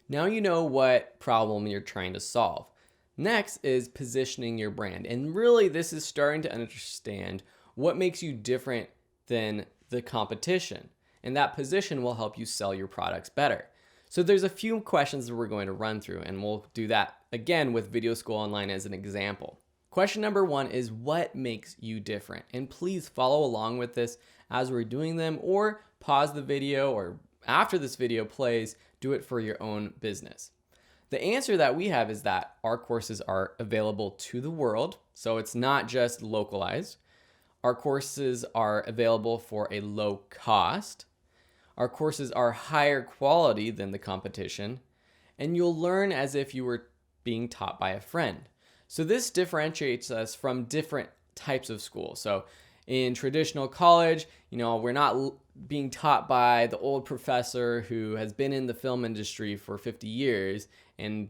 Now you know what problem you're trying to solve. Next is positioning your brand. And really, this is starting to understand what makes you different than the competition. And that position will help you sell your products better. So there's a few questions that we're going to run through, and we'll do that again with Video School Online as an example. Question number 1 is, what makes you different? And please follow along with this as we're doing them, or pause the video, or after this video plays, do it for your own business. The answer that we have is that our courses are available to the world, so it's not just localized. Our courses are available for a low cost. Our courses are higher quality than the competition, and you'll learn as if you were being taught by a friend. So this differentiates us from different types of schools. So in traditional college, we're not being taught by the old professor who has been in the film industry for 50 years and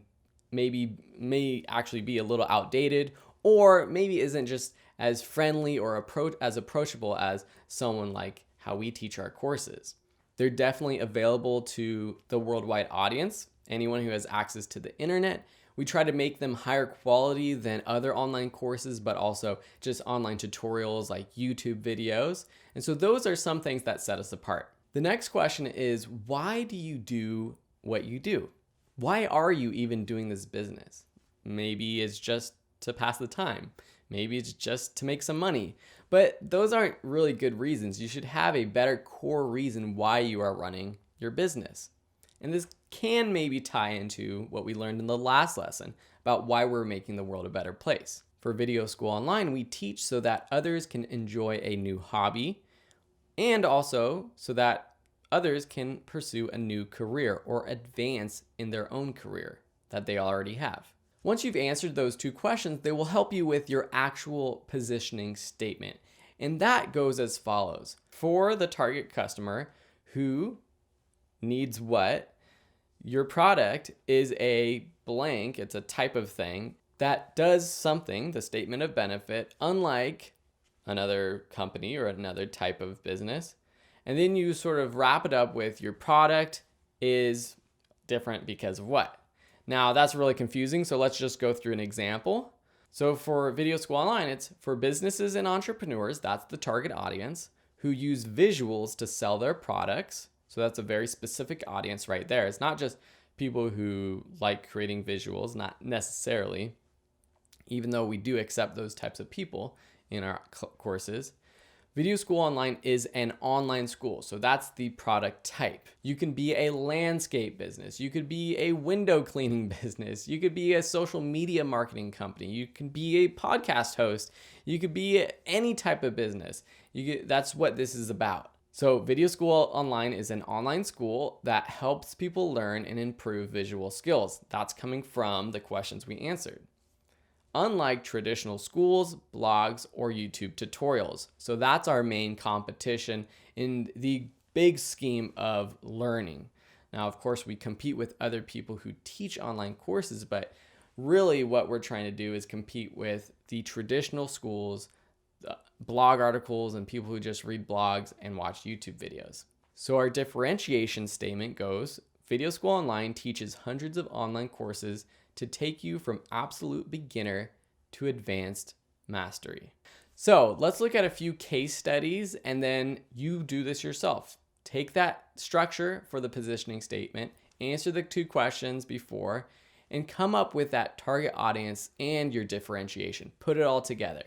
may actually be a little outdated, or maybe isn't just as friendly or as approachable as someone like how we teach our courses. They're definitely available to the worldwide audience, anyone who has access to the internet. We try to make them higher quality than other online courses, but also just online tutorials like YouTube videos. And so those are some things that set us apart. The next question is, why do you do what you do? Why are you even doing this business? Maybe it's just to pass the time. Maybe it's just to make some money. But those aren't really good reasons. You should have a better core reason why you are running your business. And this can maybe tie into what we learned in the last lesson about why we're making the world a better place. For Video School Online, we teach so that others can enjoy a new hobby, and also so that others can pursue a new career or advance in their own career that they already have. Once you've answered those two questions, they will help you with your actual positioning statement. And that goes as follows. For the target customer who needs what, your product is a blank, it's a type of thing that does something, the statement of benefit, unlike another company or another type of business. And then you sort of wrap it up with your product is different because of what. Now that's really confusing, so let's just go through an example. So for Video School Online, it's for businesses and entrepreneurs, that's the target audience, who use visuals to sell their products. So that's a very specific audience right there. It's not just people who like creating visuals, not necessarily, even though we do accept those types of people in our courses. Video School Online is an online school, so that's the product type. You can be a landscape business, you could be a window cleaning business, you could be a social media marketing company, you can be a podcast host, you could be any type of business. That's what this is about. So Video School Online is an online school that helps people learn and improve visual skills. That's coming from the questions we answered. Unlike traditional schools, blogs, or YouTube tutorials. So that's our main competition in the big scheme of learning. Now, of course, we compete with other people who teach online courses, but really what we're trying to do is compete with the traditional schools, the blog articles, and people who just read blogs and watch YouTube videos. So our differentiation statement goes, Video School Online teaches hundreds of online courses to take you from absolute beginner to advanced mastery. So let's look at a few case studies and then you do this yourself. Take that structure for the positioning statement, answer the two questions before, and come up with that target audience and your differentiation. Put it all together.